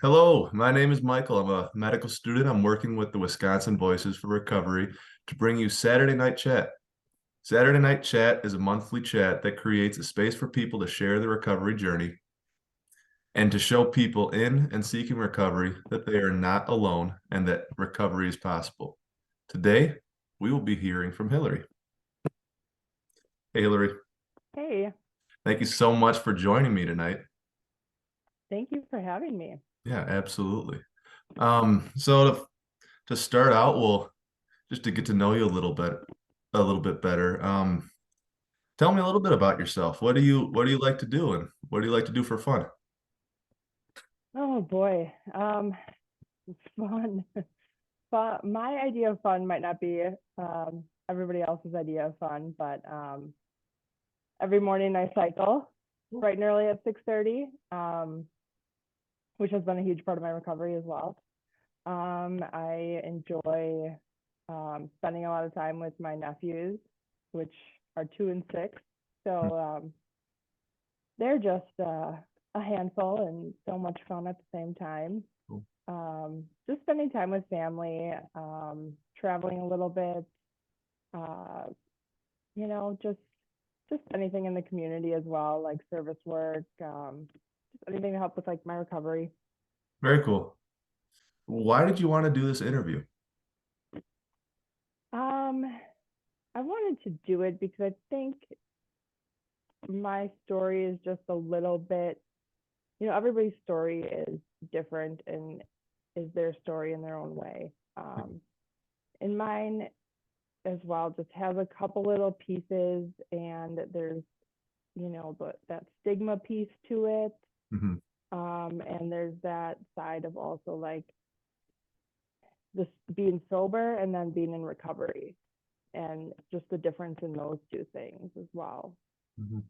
Hello, my name is Michael. I'm a medical student. I'm working with the Wisconsin Voices for Recovery to bring you Saturday Night Chat. Saturday Night Chat is a monthly chat that creates a space for people to share their recovery journey and to show people in and seeking recovery that they are not alone and that recovery is possible. Today, we will be hearing from Hillary. Hey, Hillary, Hey, thank you so much for joining me tonight. thank you for having me. Yeah, absolutely. So to start out, well, just to get to know you a little bit better. Tell me a little bit about yourself. What do you like to do and what do you like to do for fun? Oh boy, it's fun. But my idea of fun might not be everybody else's idea of fun, but every morning I cycle bright and early at 6:30, which has been a huge part of my recovery as well. I enjoy spending a lot of time with my nephews, which are 2 and 6. So they're just a handful and so much fun at the same time. Cool. Just spending time with family, traveling a little bit, uh, just anything in the community as well, like service work, just anything to help with like my recovery. Very cool. Why did you want to do this interview? Um, I wanted to do it because I think my story is just a little bit, everybody's story is different and is their story in their own way. And mine as well just has a couple little pieces, and there's that stigma piece to it, Mhm. and there's that side of also like this being sober and then being in recovery, and just the difference in those two things as well. Mhm.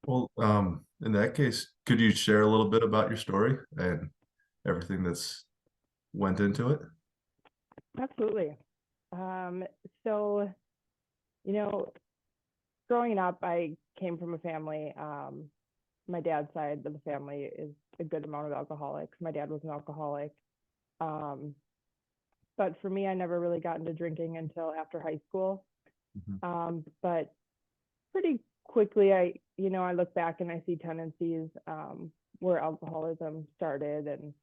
Well, in that case, could you share a little bit about your story and everything that's went into it? Absolutely. um so you know growing up, I came from a family. My dad's side of the family is a good amount of alcoholics. My dad was an alcoholic. Um, but for me, I never really got into drinking until after high school. Mhm. But pretty quickly, I look back and I see tendencies where alcoholism started, and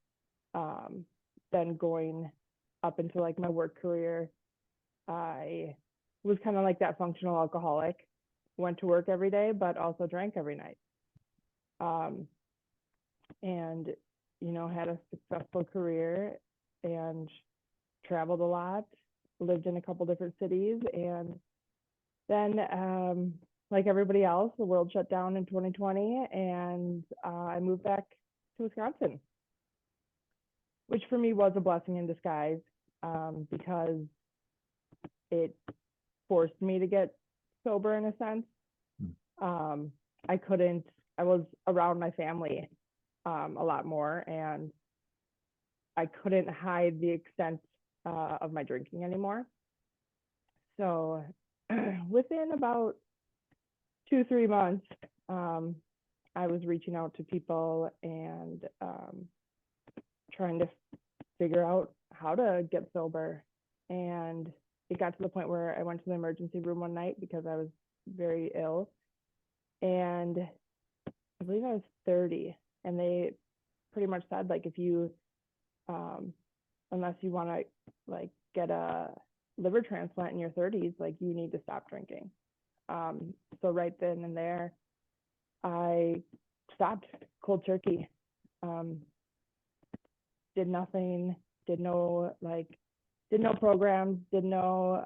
um, then going up into like my work career, I was kind of like that functional alcoholic. Went to work every day, but also drank every night. Um, and had a successful career and traveled a lot, lived in a couple different cities, and then like everybody else, the world shut down in 2020, and I moved back to Wisconsin, which for me was a blessing in disguise, because it forced me to get sober in a sense. um, I couldn't, I was around my family a lot more, and I couldn't hide the extent of my drinking anymore. So within about 2, 3 months, um, I was reaching out to people and trying to figure out how to get sober. And it got to the point where I went to the emergency room one night because I was very ill. And I believe I was 30. And they pretty much said, like, if you, um, unless you want to, like, get a liver transplant in your 30s, like, you need to stop drinking. So right then and there, I stopped cold turkey. Um, did nothing, did no like, did no programs, did no,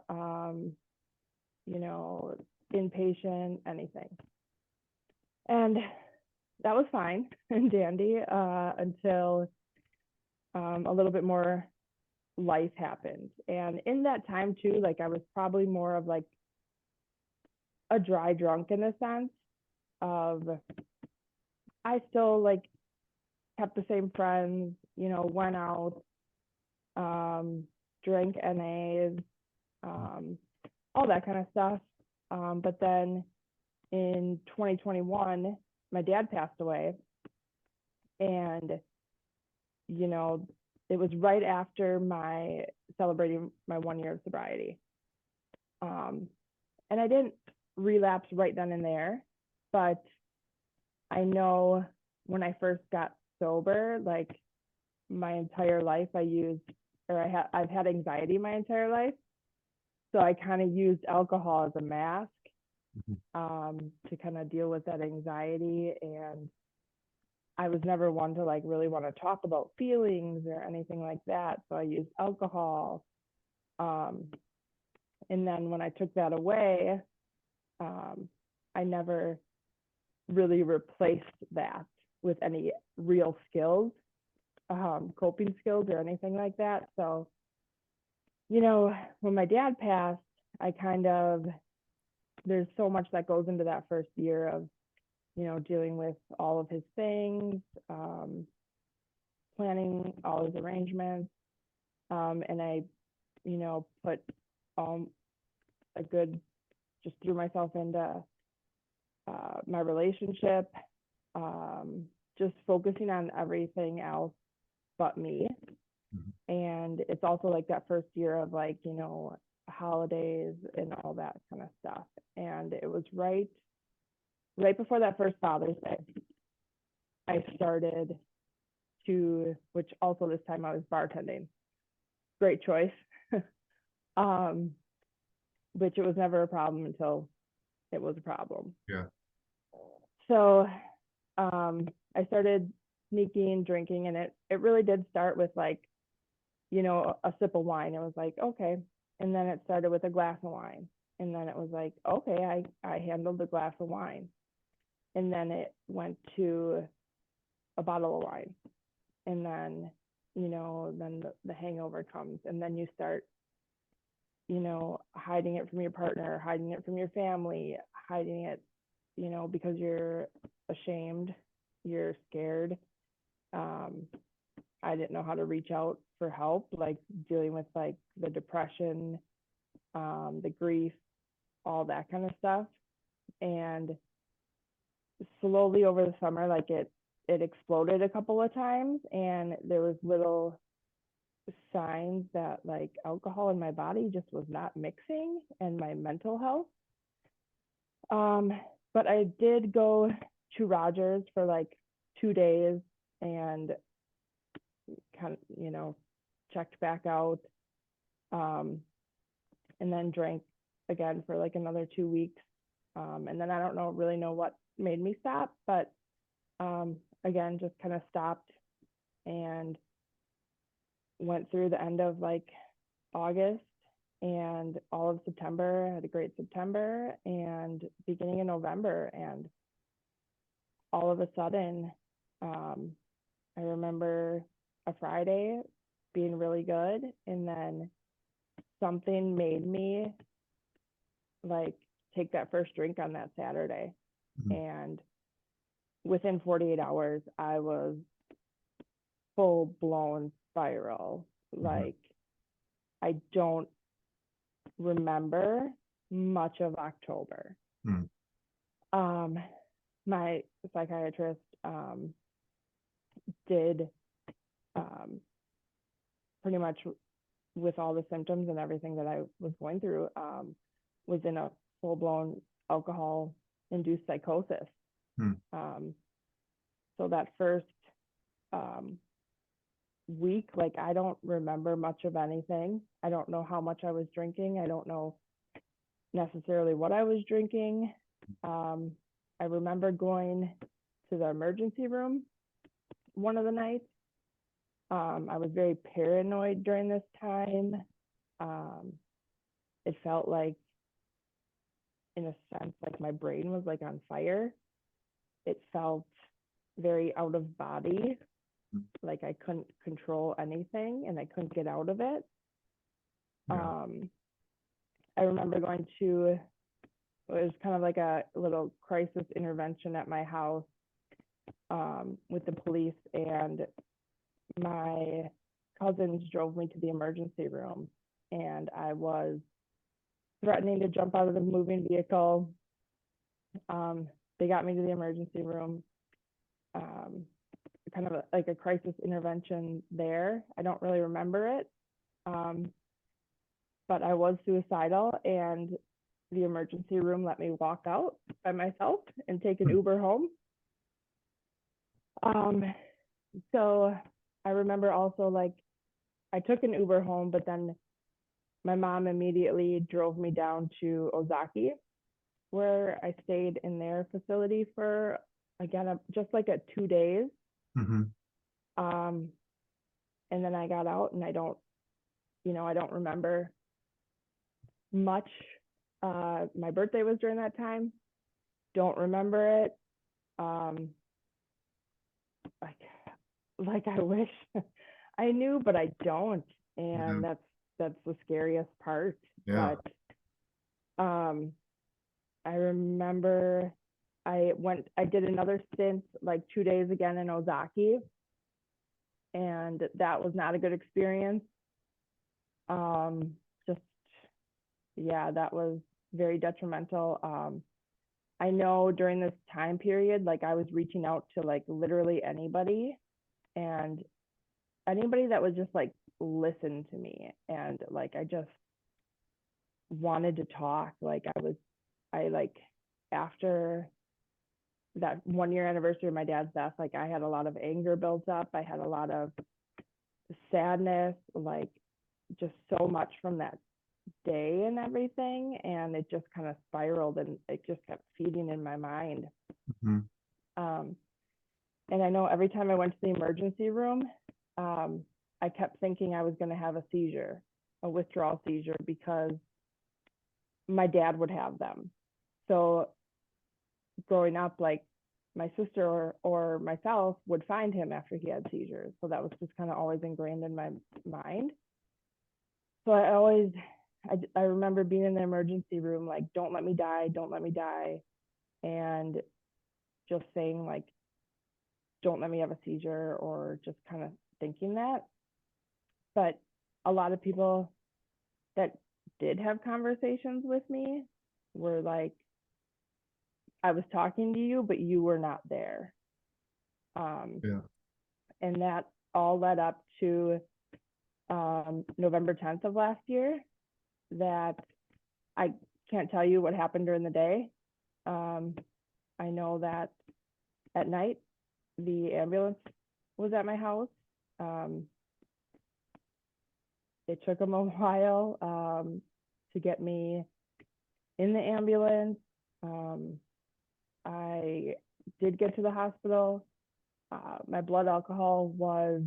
you know, inpatient, anything. And that was fine and dandy until a little bit more life happened. And in that time too, like I was probably more of like a dry drunk in a sense of I still like kept the same friends, went out, drank NAs, um, all that kind of stuff. But then in 2021, my dad passed away. And, you know, it was right after my celebrating my 1 year of sobriety. And I didn't relapse right then and there, but I know when I first got sober, like my entire life I've had anxiety my entire life. So I kind of used alcohol as a mask to kind of deal with that anxiety. And I was never one to like really want to talk about feelings or anything like that. So I used alcohol. And then when I took that away, I never really replaced that with any real skills, coping skills or anything like that. So, you know, when my dad passed, there's so much that goes into that first year of, you know, dealing with all of his things, planning all his arrangements. And I, you know, put just threw myself into my relationship, just focusing on everything else but me. And it's also like that first year of like, you know, holidays and all that kind of stuff. And it was right before that first Father's Day, I started which also this time I was bartending. Great choice. Which it was never a problem until it was a problem. Yeah. So I started sneaking drinking, and it really did start with like, you know, a sip of wine. It was like, okay. And then it started with a glass of wine. And then it was like, okay, I handled the glass of wine. And then it went to a bottle of wine. And then, you know, then the hangover comes. And then you start, you know, hiding it from your partner, hiding it from your family, hiding it, you know, because you're ashamed, you're scared. I didn't know how to reach out for help, like dealing with like the depression, the grief, all that kind of stuff. And slowly over the summer, like it exploded a couple of times, and there was little signs that like alcohol in my body just was not mixing, and my mental health. But I did go to Rogers for like 2 days and kind of, you know, checked back out, and then drank again for like another 2 weeks. And then I don't really know what made me stop, but again, just kind of stopped and went through the end of like August and all of September. I had a great September and beginning of November. And all of a sudden, I remember a Friday being really good. And then something made me like take that first drink on that Saturday. And within 48 hours, I was full blown spiral. Like, I don't remember much of October. My psychiatrist did pretty much with all the symptoms and everything that I was going through, was in a full blown alcohol induced psychosis. So that first week, like I don't remember much of anything. I don't know how much I was drinking. I don't know necessarily what I was drinking. I remember going to the emergency room one of the nights. I was very paranoid during this time. It felt like, in a sense, like my brain was like on fire. It felt very out of body, like I couldn't control anything and I couldn't get out of it. I remember going to, it was kind of like a little crisis intervention at my house, with the police, and my cousins drove me to the emergency room, and I was threatening to jump out of the moving vehicle. They got me to the emergency room. kind of like a crisis intervention there. I don't really remember it. But I was suicidal, and the emergency room let me walk out by myself and take an Uber home. So I remember also, like, I took an Uber home, but then my mom immediately drove me down to Ozaki, where I stayed in their facility for, again, just like 2 days. Mm-hmm. And then I got out, and I don't remember much. My birthday was during that time. Don't remember it. Like I wish I knew, but I don't. And Yeah. that's the scariest part. Yeah. But I remember I did another stint, like 2 days again in Ozaki, and that was not a good experience. Just, yeah, that was very detrimental. I know during this time period, like, I was reaching out to, like, literally anybody, and anybody that would just, like, listen to me, and, like, I just wanted to talk. Like, I like, after that 1 year anniversary of my dad's death, like, I had a lot of anger built up. I had a lot of sadness, like, just so much from that day and everything, and it just kind of spiraled, and it just kept feeding in my mind. Mm-hmm. And I know every time I went to the emergency room, I kept thinking I was going to have a withdrawal seizure, because my dad would have them. So growing up, like, my sister or myself would find him after he had seizures. So that was just kind of always ingrained in my mind. So I remember being in the emergency room, like, don't let me die, don't let me die. And just saying, like, don't let me have a seizure, or just kind of thinking that. But a lot of people that did have conversations with me were like, I was talking to you, but you were not there. Yeah. And that all led up to November 10th of last year, that I can't tell you what happened during the day. I know that at night, the ambulance was at my house. It took them a while to get me in the ambulance. I did get to the hospital. My blood alcohol was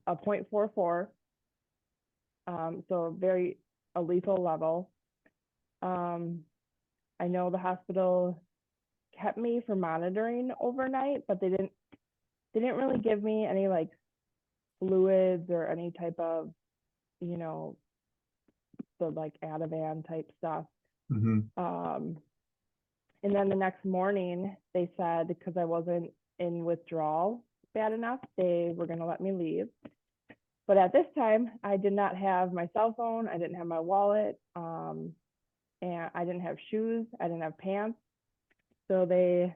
a 0.44, so a lethal level. I know the hospital kept me for monitoring overnight, but they didn't really give me any, like, fluids or any type of, the, like, Ativan type stuff. Mm-hmm. And then the next morning, they said, because I wasn't in withdrawal bad enough, they were going to let me leave. But at this time, I did not have my cell phone. I didn't have my wallet. And I didn't have shoes. I didn't have pants. So they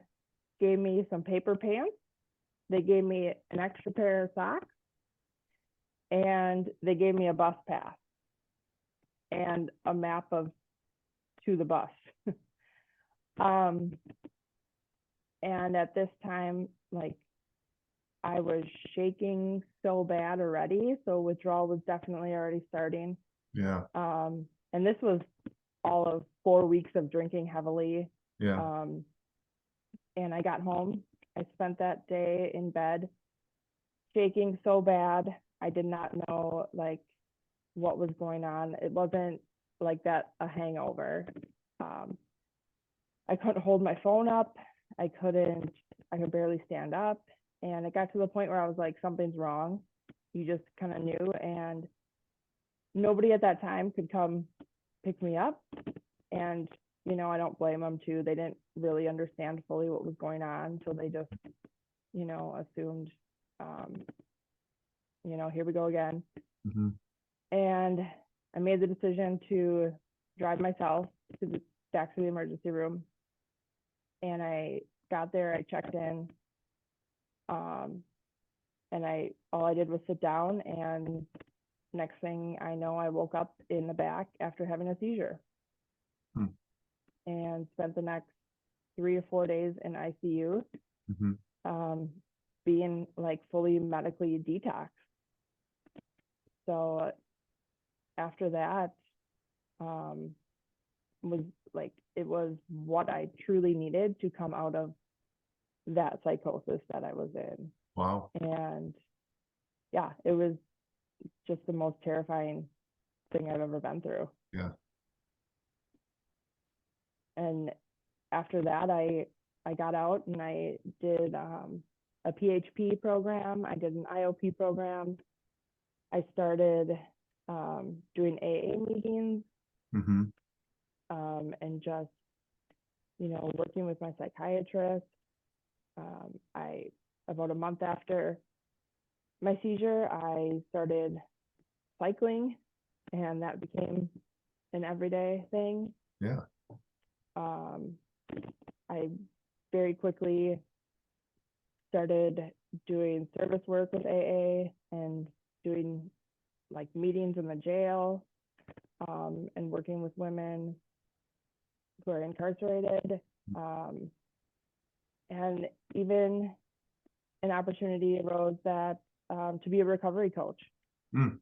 gave me some paper pants. They gave me an extra pair of socks. And they gave me a bus pass and a map to the bus. And at this time, like, I was shaking so bad already. So withdrawal was definitely already starting. Yeah. And this was all of 4 weeks of drinking heavily. Yeah. And I got home. I spent that day in bed, shaking so bad. I did not know, like, what was going on. It wasn't like that a hangover. I couldn't hold my phone up. I could barely stand up. And it got to the point where I was like, something's wrong. You just kind of knew. And nobody at that time could come pick me up. And, I don't blame them too. They didn't really understand fully what was going on. So they just, assumed, here we go again. Mm-hmm. And I made the decision to drive myself back to the emergency room. And I got there, I checked in. and all I did was sit down, and next thing I know, I woke up in the back after having a seizure. Hmm. And spent the next 3 or 4 days in ICU, being like fully medically detoxed. So after that, was like, it was what I truly needed to come out of that psychosis that I was in. Wow. And yeah, it was just the most terrifying thing I've ever been through. Yeah. And after that, I got out and I did a PHP program. I did an IOP program. I started doing AA meetings, and just, working with my psychiatrist. About a month after my seizure, I started cycling, and that became an everyday thing. Yeah. I very quickly started doing service work with AA and doing like meetings in the jail, and working with women who are incarcerated, and even an opportunity arose that to be a recovery coach. Mm.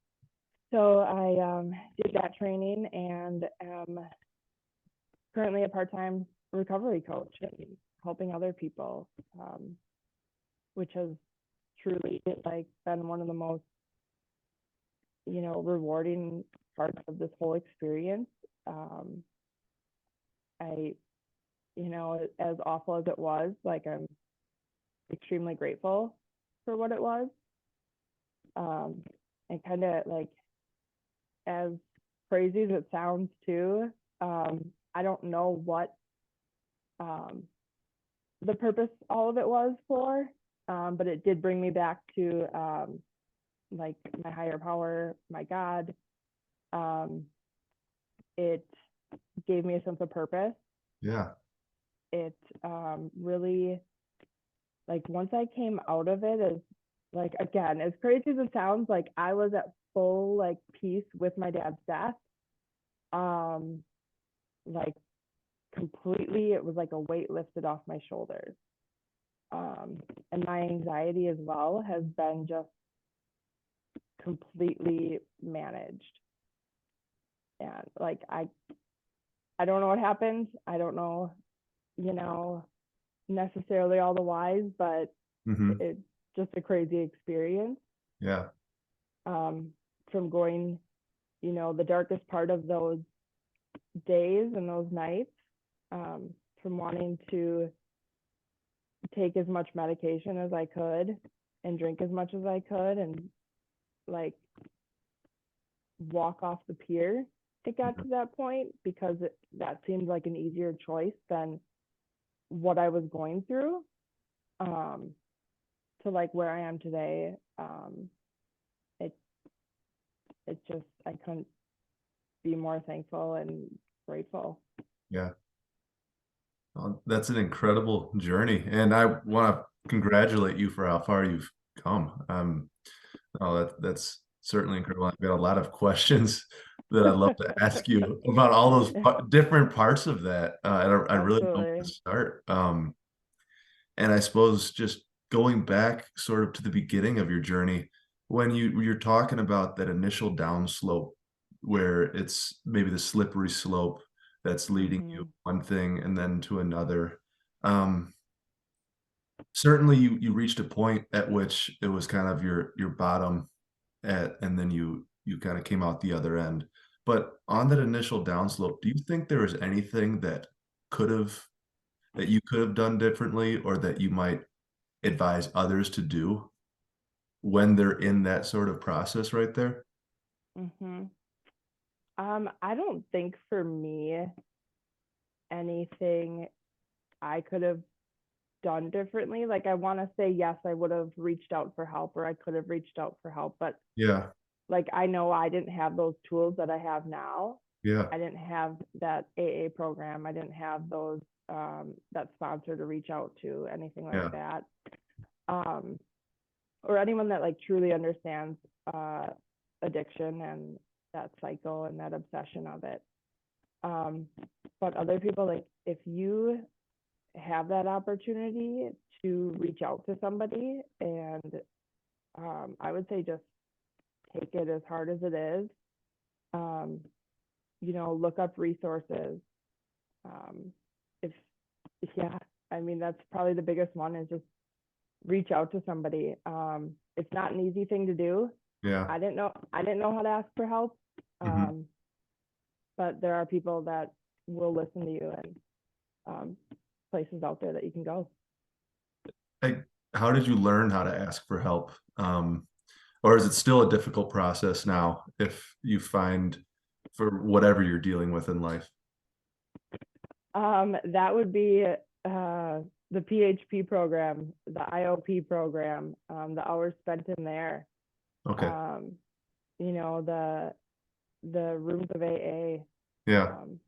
So I did that training and am currently a part-time recovery coach and helping other people, which has truly like been one of the most rewarding parts of this whole experience. I as awful as it was, like, I'm extremely grateful for what it was, and kind of like, as crazy as it sounds too, I don't know what the purpose all of it was for, but it did bring me back to like my higher power, my God. It gave me a sense of purpose. Yeah. It really, like, once I came out of it, as like, again, as crazy as it sounds, like, I was at full like peace with my dad's death. Like, completely, it was like a weight lifted off my shoulders. And my anxiety as well has been just completely managed. And like, I don't know what happened. I don't know, necessarily all the whys, but it's just a crazy experience. Yeah. From going, the darkest part of those days and those nights, from wanting to take as much medication as I could and drink as much as I could and like walk off the pier. It got to that point because that seemed like an easier choice than what I was going through, to like where I am today. It just, I couldn't be more thankful and grateful. Yeah. That's an incredible journey, and I want to congratulate you for how far you've come. That's certainly incredible. I've got a lot of questions that I'd love to ask you about all those different parts of that, and I really don't know where to start. And I suppose just going back sort of to the beginning of your journey, when you're talking about that initial downslope, where it's maybe the slippery slope that's leading you one thing and then to another. Certainly you reached a point at which it was kind of your bottom and then you kind of came out the other end. But on that initial downslope, do you think there was anything that you could have done differently or that you might advise others to do when they're in that sort of process right there? I don't think for me anything I could have done differently. Like, I want to say yes, I would have reached out for help, or I could have reached out for help, but Yeah. like, I know I didn't have those tools that I have now. Yeah. I didn't have that AA program. I didn't have those that sponsor to reach out to, anything like that. or anyone that like truly understands addiction and that cycle and that obsession of it. Um, but other people, like if you have that opportunity to reach out to somebody, and I would say just take it as hard as it is. Um, look up resources. Um, if yeah, I mean that's probably the biggest one is just reach out to somebody. It's not an easy thing to do. Yeah. I didn't know how to ask for help. Hmm. Um, but there are people that will listen to you, and um, places out there that you can go. Like, how did you learn how to ask for help? Or is it still a difficult process now if you find for whatever you're dealing with in life? That would be the PHP program, the IOP program, the hours spent in there. Okay. Um, the rooms of AA. Yeah. Um,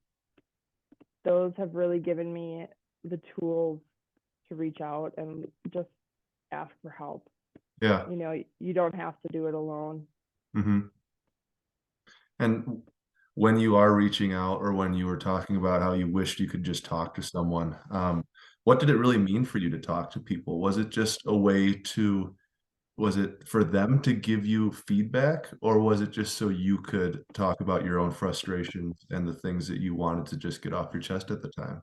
those have really given me the tools to reach out and just ask for help. Yeah. You don't have to do it alone. Hmm. And when you are reaching out or when you were talking about how you wished you could just talk to someone, what did it really mean for you to talk to people? Was it just a way to, was it for them to give you feedback, or was it just so you could talk about your own frustrations and the things that you wanted to just get off your chest at the time?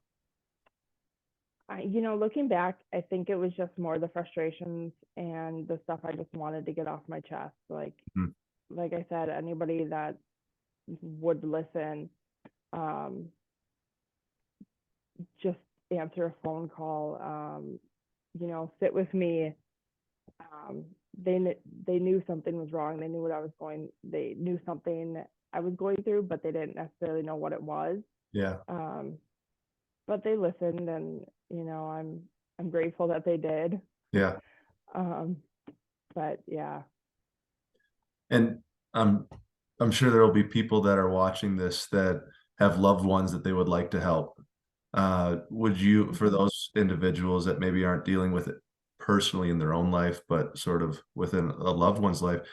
Looking back, I think it was just more the frustrations and the stuff I just wanted to get off my chest. Mhm. Like I said, anybody that would listen, um, just answer a phone call, sit with me. Um, they knew something was wrong. They knew what I was going. They knew something I was going through, but they didn't necessarily know what it was. Yeah. Um, but they listened, and I'm grateful that they did. Yeah. Um, but yeah. And I'm I'm sure there will be people that are watching this that have loved ones that they would like to help. Would you, for Mhm. those individuals that maybe aren't dealing with it personally in their own life, but sort of within a loved one's life,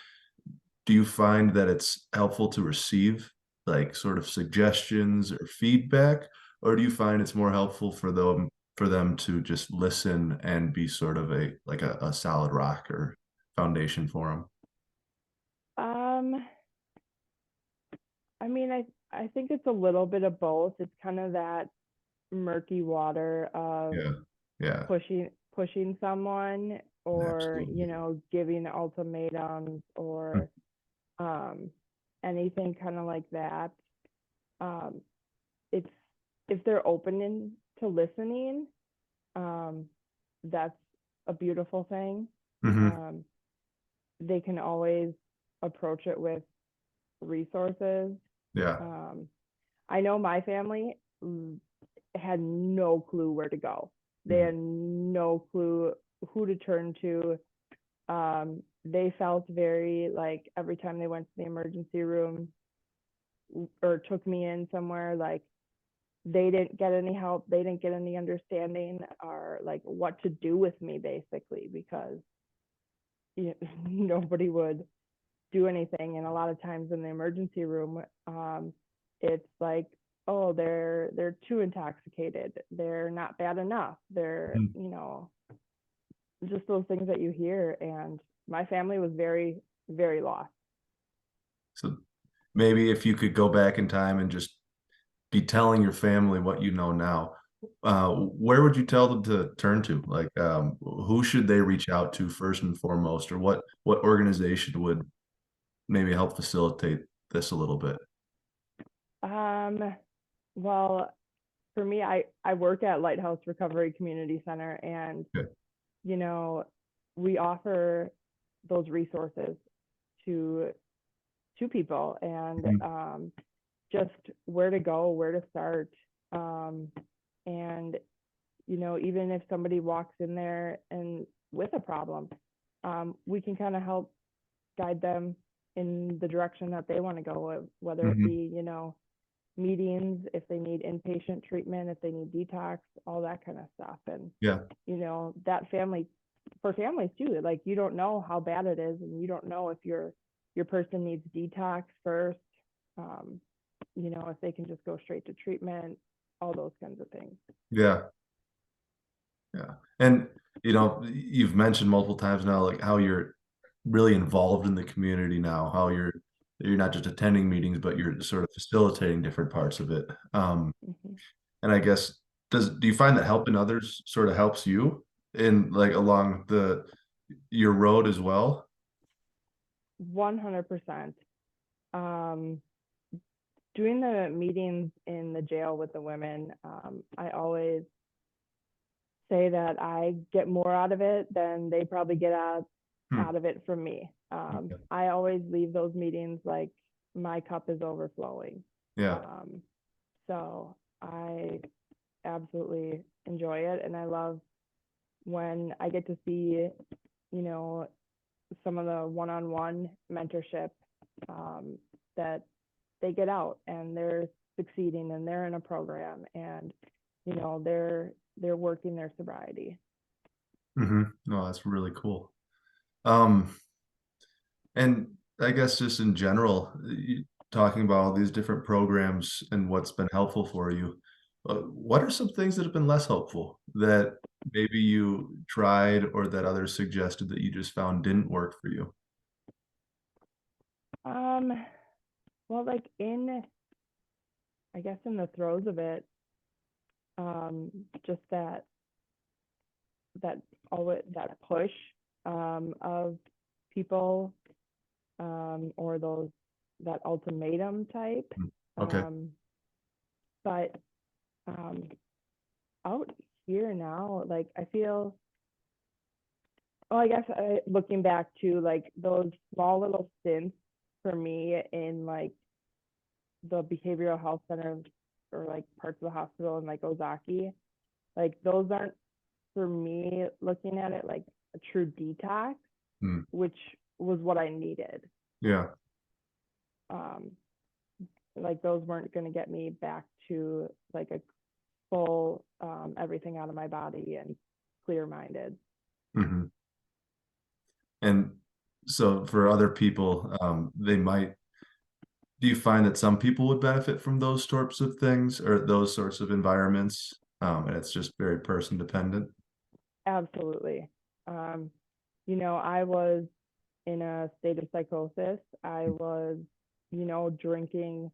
do you find that it's helpful to receive like sort of suggestions or feedback, or do you find it's more helpful for them to just listen and be sort of a solid rock or foundation for them? Um, I mean, I think it's a little bit of both. It's kind of that murky water of Yeah. Yeah. pushing someone, or Absolutely. giving ultimatums, Mm. or um anything kind of like that. um it's if they're to listening, um that's a beautiful thing. Mhm. um they can always approach it with resources. Yeah. um I know my family had no clue where to go. They Mhm. had no clue who to turn to. They felt very like every time they went to the emergency room or took me in somewhere, like they didn't get any help. They didn't get any understanding or like what to do with me, basically, because nobody would do anything. And a lot of times in the emergency room, it's like, oh, they're too intoxicated. They're not bad enough. They're, Mhm. just those things that you hear. And my family was very, very lost. So maybe if you could go back in time and just be telling your family what you know now, where would you tell them to turn to? Like, who should they reach out to first and foremost, or what organization would maybe help facilitate this a little bit? Um, well, for me, I work at Lighthouse Recovery Community Center, and Okay. you know, we offer those resources to people, and Mhm. just where to go, where to start. And even if somebody walks in there and with a problem, we can kind of help guide them in the direction that they want to go, whether it Mhm. be, meetings, if they need inpatient treatment, if they need detox, all that kind of stuff. And, Yeah. that family, for families too. Like, you don't know how bad it is, and you don't know if your person needs detox first. Um, if they can just go straight to treatment, all those kinds of things. Yeah. Yeah. And you've mentioned multiple times now like how you're really involved in the community now, how you're not just attending meetings, but you're sort of facilitating different parts of it. Mm-hmm. And I guess do you find that helping others sort of helps you in like along your road as well? 100%. Um, Doing the meetings in the jail with the women, I always say that I get more out of it than they probably get Hmm. out of it from me. I always leave those meetings like my cup is overflowing. Yeah. Um, so I absolutely enjoy it, and I love when I get to see, you know, some of the one-on-one mentorship um, that they get out and they're succeeding and they're in a program, and they're working their sobriety. No, that's really cool. Um, and I guess just in general, talking about all these different programs and what's been helpful for you, what are some things that have been less helpful that maybe you tried or that others suggested that you just found didn't work for you? Um, well, like I guess in the throes of it, just that always that push of people, or those that ultimatum type. Mm. Okay. Um, but um, out here now, like I feel, oh, I guess looking back to like those small little stints for me in like the behavioral health center or like parts of the hospital in like Ozaki, like those aren't for me looking at it like a true detox, Mm. which was what I needed. Yeah. Um, like those weren't going to get me back to like a full everything out of my body and clear minded. hmm And so for other people, do you find that some people would benefit from those sorts of things or those sorts of environments? And it's just very person dependent. Absolutely. Um, I was in a state of psychosis. I was, drinking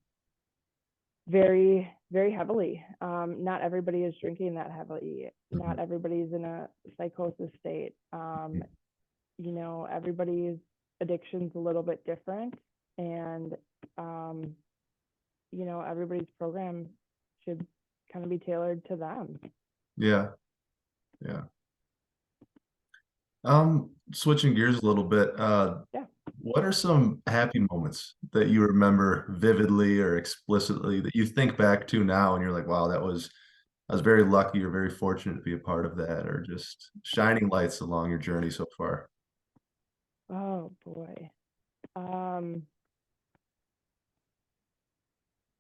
very, very heavily. Not everybody is drinking that heavily. Mhm. Not everybody's in a psychosis state. Everybody's addiction's a little bit different, and um, everybody's program should kind of be tailored to them. Yeah, yeah. Switching gears a little bit, Yeah. what are some happy moments that you remember vividly or explicitly that you think back to now and you're like, wow, I was very lucky or very fortunate to be a part of that, or just shining lights along your journey so far? Oh boy. Um,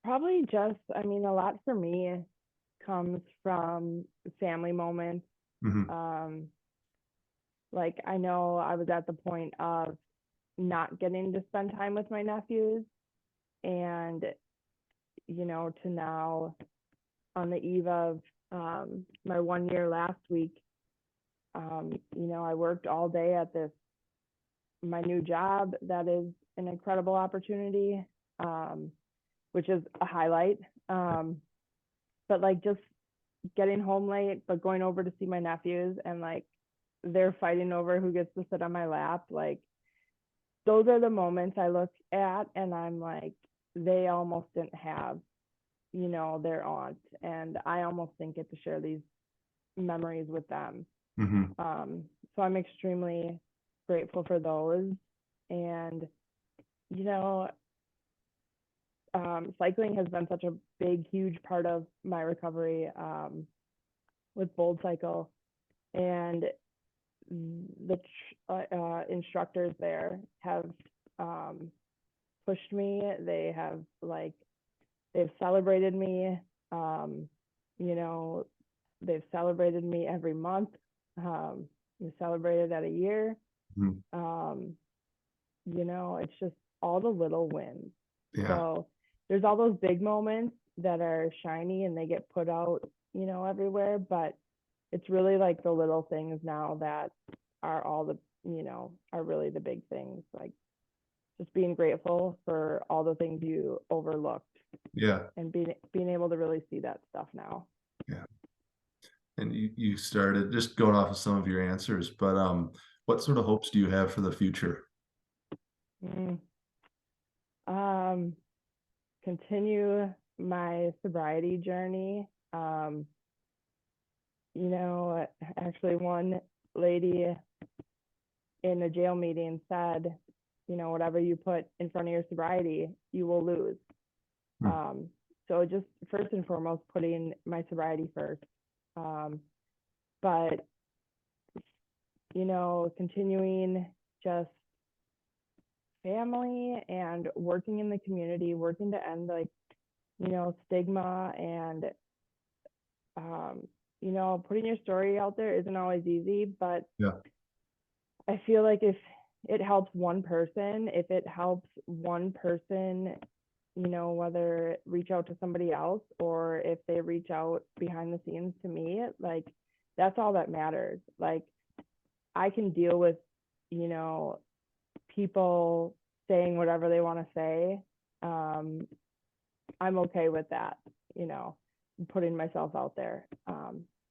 Probably just, I mean, a lot for me comes from family moments. Hmm. Um, like I know I was at the point of not getting to spend time with my nephews, and to now on the eve of my 1 year last week, I worked all day at my new job that is an incredible opportunity, um, which is a highlight. But like just getting home late, but going over to see my nephews, and like they're fighting over who gets to sit on my lap. Like those are the moments I look at and I'm like, they almost didn't have, their aunt. And I almost didn't get to share these memories with them. Hmm. So I'm extremely grateful for those. And, you know, cycling has been such a big, huge part of my recovery, with Bold Cycle. And the instructors there have um, pushed me. They have they've celebrated me. Um, you know, they've celebrated me every month. Um, We celebrated at a year. Mhm. It's just all the little wins. Yeah. So there's all those big moments that are shiny and they get put out, everywhere, but it's really like the little things now that are all the, are really the big things. Like just being grateful for all the things you overlooked Yeah. and being able to really see that stuff now. Yeah. And you started just going off of some of your answers, but what sort of hopes do you have for the future? Mm. Um, Continue my sobriety journey. Actually, one lady in a jail meeting said, whatever you put in front of your sobriety, you will lose. Hmm. So just first and foremost, putting my sobriety first. But, continuing just family and working in the community, working to end like, stigma and, putting your story out there isn't always easy, but Yeah. I feel like if it helps one person, if it helps one person, whether reach out to somebody else or if they reach out behind the scenes to me, like that's all that matters. Like I can deal with, you know, people saying whatever they want to say. Um, I'm okay with that, putting myself out there.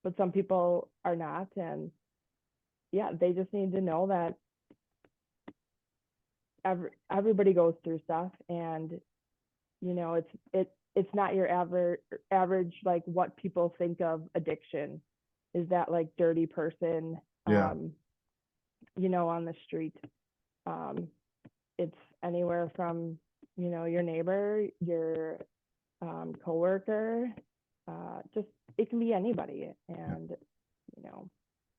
But some people are not. And yeah, they just need to know that everybody goes through stuff, and it's not your average like what people think of addiction is that like dirty person Yeah. on the street. um it's anywhere from your neighbor, your coworker, just it can be anybody. Yeah. And you know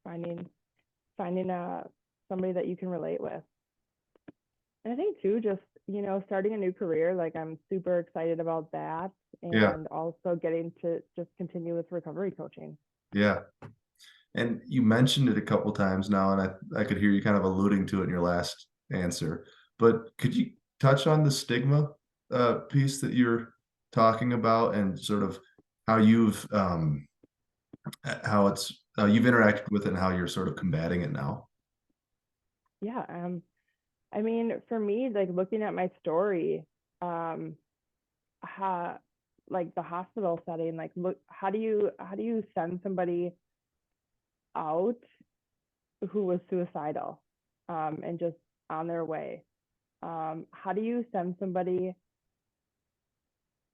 finding somebody that you can relate with. And I think too, just starting a new career, like I'm super excited about that, Yeah. and also getting to just continue with recovery coaching. Yeah. And you mentioned it a couple times now, and I could hear you kind of alluding to it in your last answer. But could you touch on the stigma piece that you're talking about, and sort of how how it's you've interacted with it, and how you're sort of combating it now? Yeah. I mean, for me, like looking at my story, um, how like the hospital setting, like look, how do you send somebody out who was suicidal, and just on their way? How do you send somebody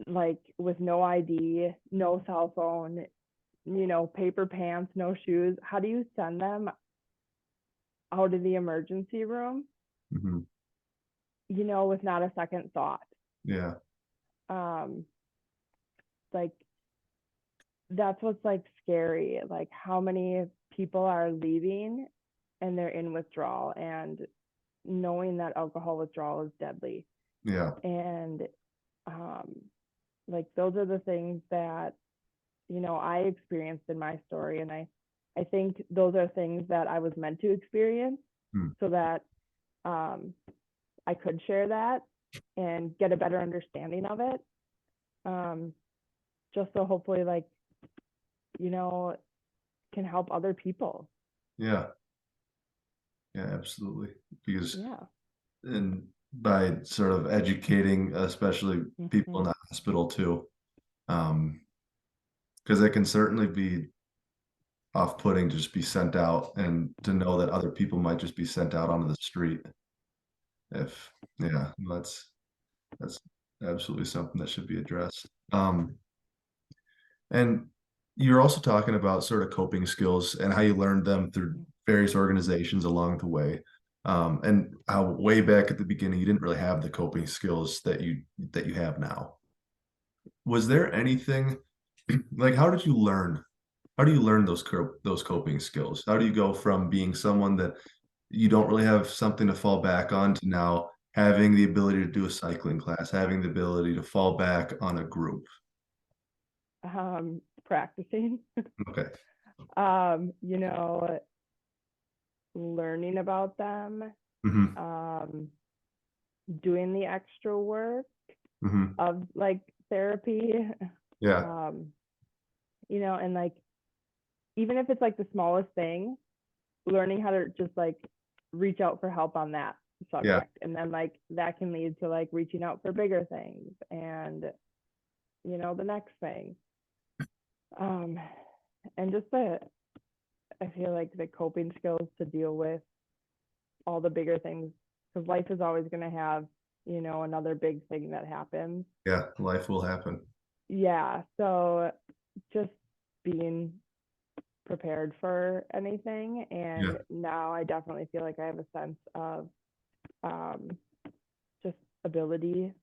like with no ID, no cell phone, paper pants, no shoes? How do you send them out of the emergency room, Hmm. with not a second thought? Yeah. Um, like that's what's like scary, like how many people are leaving and they're in withdrawal, and knowing that alcohol withdrawal is deadly. Yeah. And um, like those are the things that I experienced in my story, and I think those are things that I was meant to experience Hmm. so that um, I could share that and get a better understanding of it. Um, just so hopefully, like, can help other people. Yeah. Yeah. Absolutely. Because Yeah. and by sort of educating, especially people in Mm-hmm. the hospital too, um, because it can certainly be off-putting to just be sent out, and to know that other people might just be sent out onto the street. If Yeah, that's absolutely something that should be addressed. And you're also talking about sort of coping skills and how you learned them through various organizations along the way. And how way back at the beginning you didn't really have the coping skills that you have now. Was there anything like how do you learn those coping skills? How do you go from being someone that you don't really have something to fall back on to now having the ability to do a cycling class, having the ability to fall back on a group? Practicing. Okay. um, you know, learning about them, Hmm. um, doing the extra work Hmm. of like therapy, Yeah. um, and like even if it's like the smallest thing, learning how to just like reach out for help on that Yeah. subject. And then like that can lead to like reaching out for bigger things and, the next thing. Um, and just I feel like the coping skills to deal with all the bigger things, because life is always going to have, another big thing that happens. Yeah. Life will happen. Yeah. So just being prepared for anything. Yeah. And now I definitely feel like I have a sense of um, just ability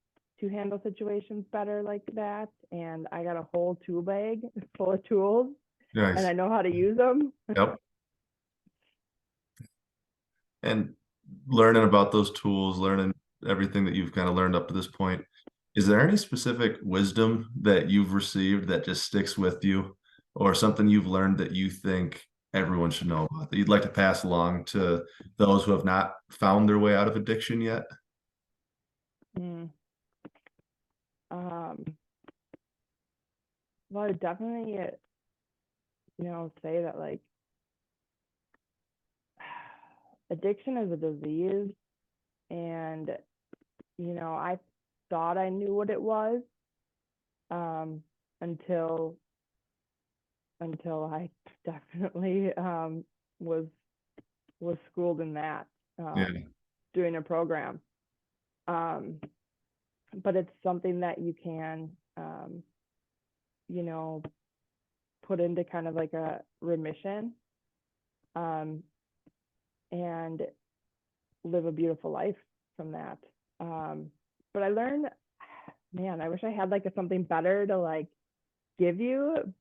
to handle situations better like that. And I got a whole tool bag full of tools and Nice. I know how to use them. Yep. And learning about those tools, learning everything that you've kind of learned up to this point, is there any specific wisdom that you've received that just sticks with you, or something you've learned that you think everyone should know about that you'd like to pass along to those who have not found their way out of addiction yet? Mm. Um, well, I definitely, say that like addiction is a disease, and I thought I knew what it was um, until I definitely was schooled in that, Yeah. doing a program. Um, but it's something that you can, you know, put into kind of like a remission, um, and live a beautiful life from that. But I learned, man, I wish I had like something better to like give you,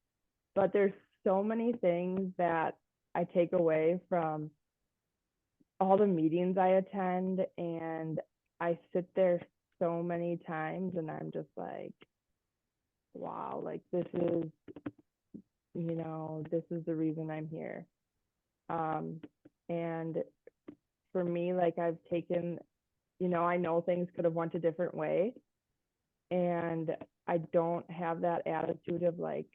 but there's so many things that I take away from all the meetings I attend, and I sit there so many times and I'm just like, wow, like this is the reason I'm here. Um, and for me, like I've taken, I know things could have went a different way, and I don't have that attitude of like,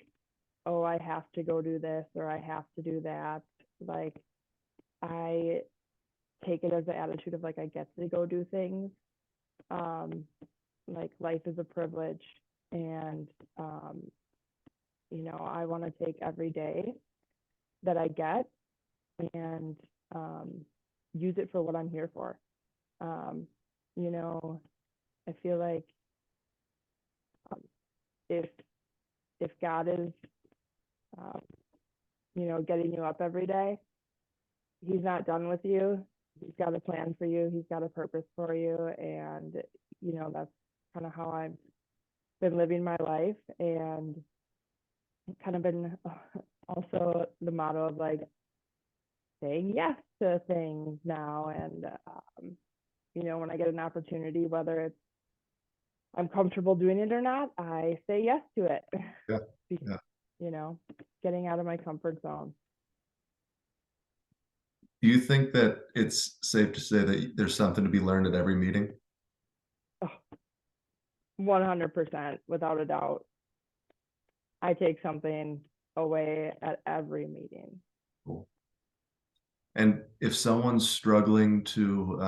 oh, I have to go do this or I have to do that. Like I take it as the attitude of like I get to go do things. Um, like life is a privilege, and um, I want to take every day that I get and um, use it for what I'm here for. Um, you know, I feel like um, if God is, um, getting you up every day, He's not done with you. He's got a plan for you. He's got a purpose for you, and that's kind of how I've been living my life, and kind of been also the motto of like saying yes to things now, and when I get an opportunity, whether it's I'm comfortable doing it or not, I say yes to it. Yeah. Yeah. you know, getting out of my comfort zone. Do you think that it's safe to say that there's something to be learned at every meeting? Oh, 100% without a doubt. I take something away at every meeting. Cool. And if someone's struggling to,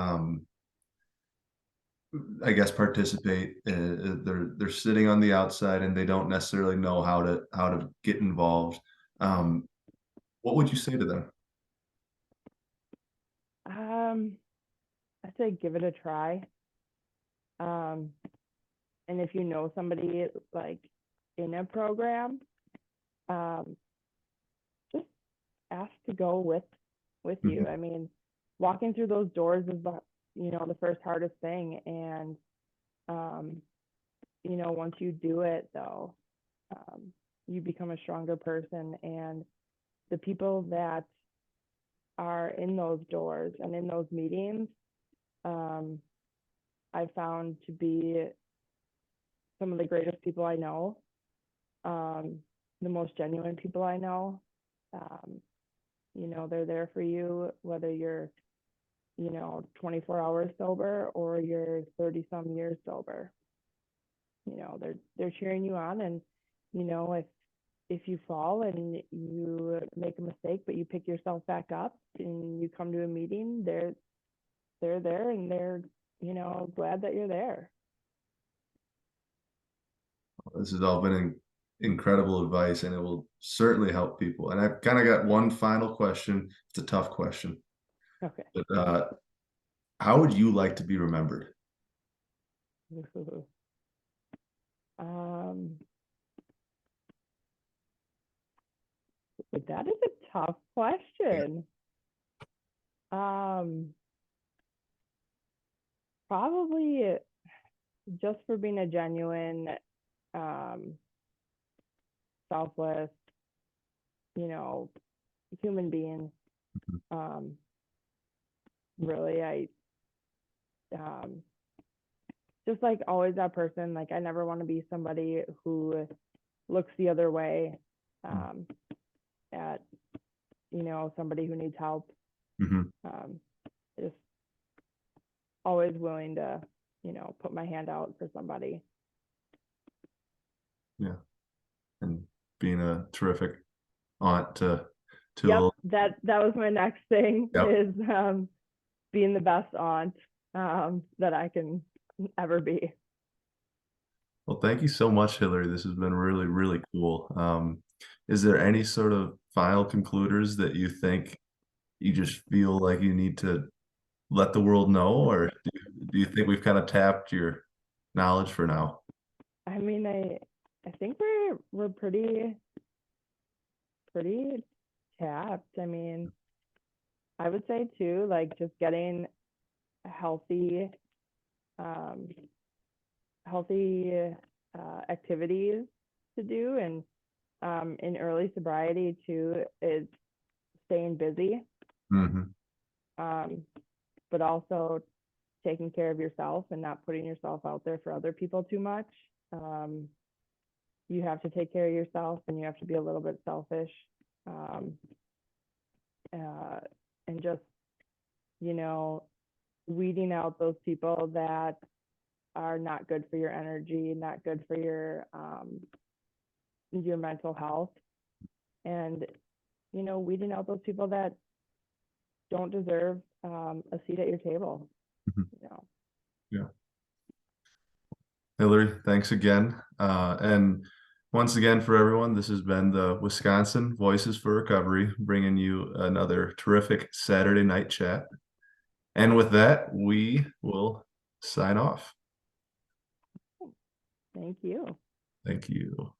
I guess, participate, they're sitting on the outside and they don't necessarily know how to get involved. Um, what would you say to them? Um, I say give it a try. Um, and if you know somebody like in a program, um, just ask to go with you. Mhm. I mean, walking through those doors is the first hardest thing, and um, once you do it though, you become a stronger person, and the people that are in those doors and in those meetings, um, I found to be some of the greatest people I know, um, the most genuine people I know. Um, they're there for you, whether you're 24 hours sober or you're 30 some years sober. They're cheering you on, and if you fall and you make a mistake but you pick yourself back up and you come to a meeting, they're there, and they're glad that you're there. This has all been incredible advice, and it will certainly help people. And I've kind of got one final question. It's a tough question, Okay. but how would you like to be remembered? um that is a tough question. Probably just for being a genuine, um selfless, human being. um Really, I just like always that person. Like, I never want to be somebody who looks the other way at somebody who needs help. Mm-hmm. Just always willing to put my hand out for somebody. Yeah, and being a terrific aunt to Yep, little. that was my next thing. Yep. Is being the best aunt that I can ever be. Well, thank you so much, Hillary. This has been really, really cool. Is there any sort of final concluders that you think you just feel like you need to let the world know, or do you think we've kind of tapped your knowledge for now? I mean, I think we're pretty tapped. I mean, I would say too, like, just getting healthy um healthy activities to do, and in early sobriety too, is staying busy, Mm-hmm. but also taking care of yourself and not putting yourself out there for other people too much. You have to take care of yourself, and you have to be a little bit selfish, um, and just weeding out those people that are not good for your energy, not good for your mental health, and weeding out those people that don't deserve a seat at your table. Mm-hmm. You know. Yeah. Hillary, thanks again. And once again, for everyone, this has been the Wisconsin Voices for Recovery, bringing you another terrific Saturday night chat. And with that, we will sign off. Thank you. Thank you.